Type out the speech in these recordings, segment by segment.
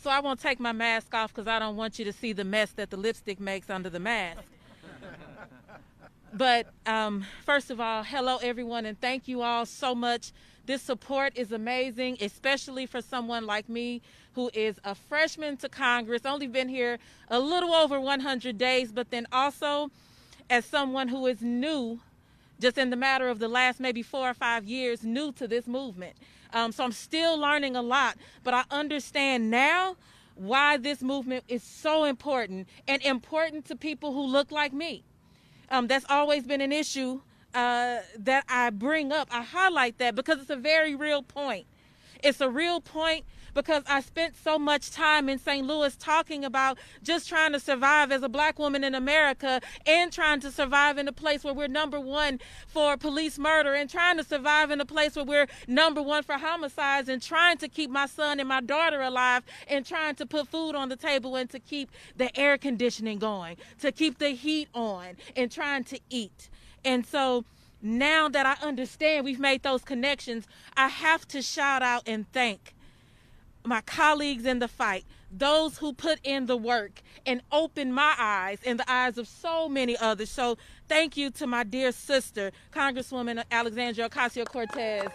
so I won't take my mask off because I don't want you to see the mess that the lipstick makes under the mask. But first of all, hello everyone, and thank you all so much. This support is amazing, especially for someone like me who is a freshman to Congress, only been here a little over 100 days, but then also as someone who is new, just in the matter of the last maybe 4 or 5 years, new to this movement. So I'm still learning a lot, but I understand now why this movement is so important, and important to people who look like me. That's always been an issue that I bring up. I highlight that because it's a very real point. It's a real point because I spent so much time in St. Louis talking about just trying to survive as a black woman in America, and trying to survive in a place where we're #1 for police murder, and trying to survive in a place where we're #1 for homicides, and trying to keep my son and my daughter alive, and trying to put food on the table, and to keep the air conditioning going, to keep the heat on, and trying to eat. And so now that I understand we've made those connections, I have to shout out and thank my colleagues in the fight, those who put in the work and opened my eyes and the eyes of so many others. So thank you to my dear sister, Congresswoman Alexandria Ocasio-Cortez.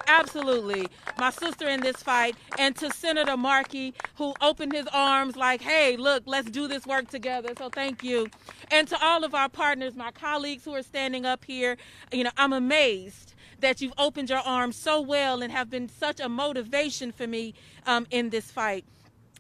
Absolutely, my sister in this fight, and to Senator Markey, who opened his arms like, hey, look, let's do this work together. So thank you. And to all of our partners, my colleagues who are standing up here, I'm amazed that you've opened your arms so well and have been such a motivation for me in this fight.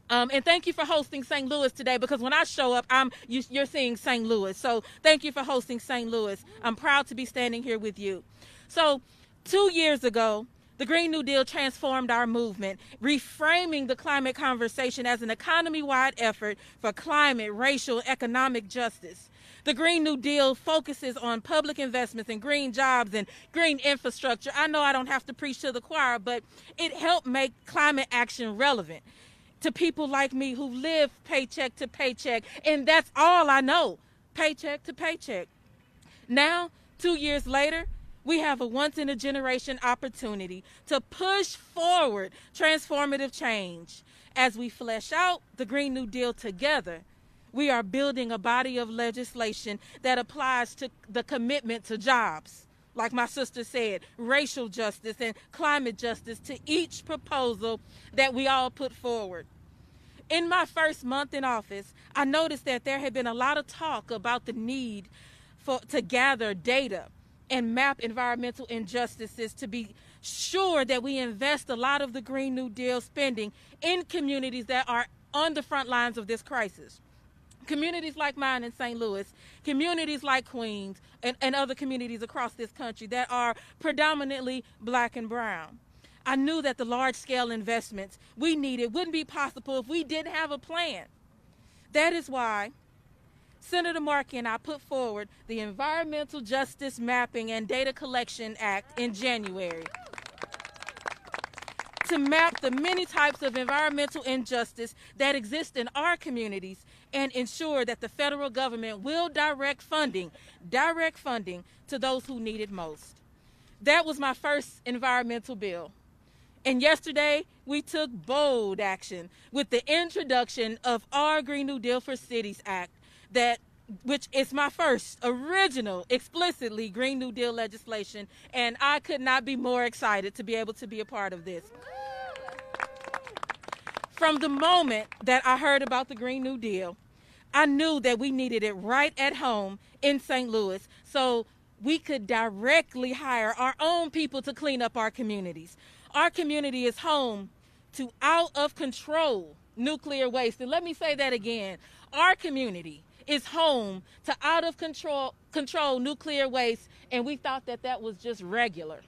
And thank you for hosting St. Louis today, because when I show up, you're seeing St. Louis. So thank you for hosting St. Louis. I'm proud to be standing here with you. So 2 years ago, the Green New Deal transformed our movement, reframing the climate conversation as an economy-wide effort for climate, racial, and economic justice. The Green New Deal focuses on public investments in green jobs and green infrastructure. I know I don't have to preach to the choir, but it helped make climate action relevant to people like me who live paycheck to paycheck, and that's all I know, paycheck to paycheck. Now, 2 years later, we have a once-in-a-generation opportunity to push forward transformative change. As we flesh out the Green New Deal together, we are building a body of legislation that applies to the commitment to jobs, like my sister said, racial justice and climate justice, to each proposal that we all put forward. In my first month in office, I noticed that there had been a lot of talk about the need to gather data and map environmental injustices to be sure that we invest a lot of the Green New Deal spending in communities that are on the front lines of this crisis. Communities like mine in St. Louis, communities like Queens, and other communities across this country that are predominantly black and brown. I knew that the large-scale investments we needed wouldn't be possible if we didn't have a plan. That is why Senator Markey and I put forward the Environmental Justice Mapping and Data Collection Act in January to map the many types of environmental injustice that exist in our communities and ensure that the federal government will direct funding to those who need it most. That was my first environmental bill. And yesterday, we took bold action with the introduction of our Green New Deal for Cities Act, which is my first original explicitly Green New Deal legislation, and I could not be more excited to be able to be a part of this. From the moment that I heard about the Green New Deal, I knew that we needed it right at home in St. Louis so we could directly hire our own people to clean up our communities. Our community is home to out-of-control nuclear waste. And let me say that again. Our community is home to out-of-control nuclear waste, and we thought that that was just regular.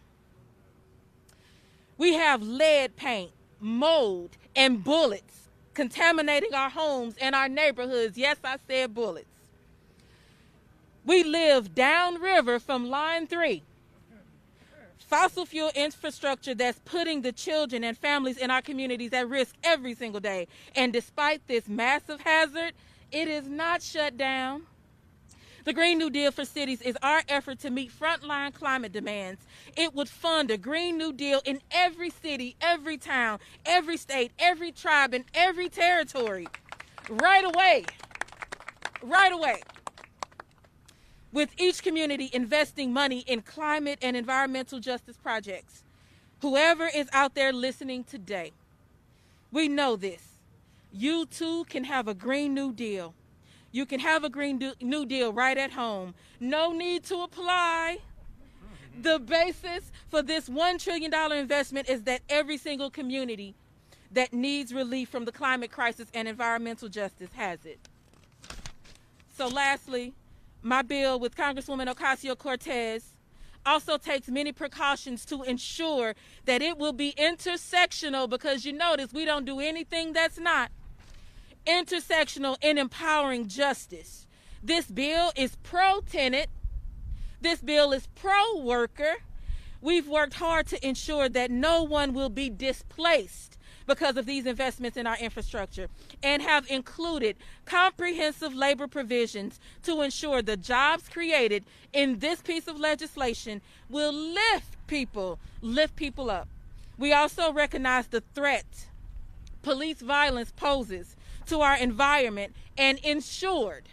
We have lead paint, mold, and bullets contaminating our homes and our neighborhoods. Yes, I said bullets. We live downriver from Line 3, fossil fuel infrastructure that's putting the children and families in our communities at risk every single day. And despite this massive hazard, it is not shut down. The Green New Deal for Cities is our effort to meet frontline climate demands. It would fund a Green New Deal in every city, every town, every state, every tribe, and every territory. Right away. Right away. With each community investing money in climate and environmental justice projects. Whoever is out there listening today, we know this. You too can have a Green New Deal. You can have a Green New Deal right at home. No need to apply. The basis for this $1 trillion investment is that every single community that needs relief from the climate crisis and environmental justice has it. So lastly, my bill with Congresswoman Ocasio-Cortez also takes many precautions to ensure that it will be intersectional, because you notice we don't do anything that's not intersectional in empowering justice. This bill is pro-tenant. This bill is pro-worker. We've worked hard to ensure that no one will be displaced because of these investments in our infrastructure, and have included comprehensive labor provisions to ensure the jobs created in this piece of legislation will lift people up. We also recognize the threat police violence poses to our environment and ensured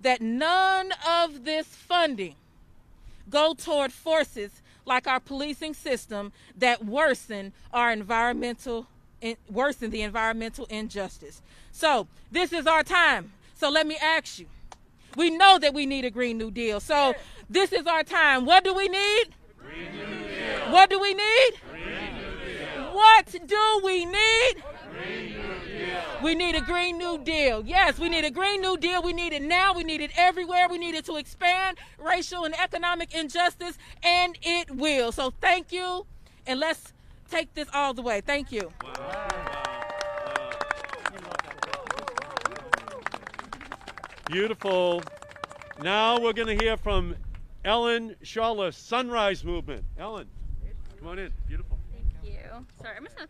that none of this funding go toward forces like our policing system that worsen the environmental injustice. So this is our time. So let me ask you. We know that we need a Green New Deal. So this is our time. What do we need? Green New Deal. What do we need? Green New Deal. What do we need? Green New Deal. We need a Green New Deal. Yes, we need a Green New Deal. We need it now. We need it everywhere. We need it to expand racial and economic injustice, and it will. So thank you, and let's take this all the way. Thank you. Wow. Beautiful. Now we're going to hear from Ellen Shawless, Sunrise Movement. Ellen, come on in. Beautiful. Thank you. Sorry, I'm just going to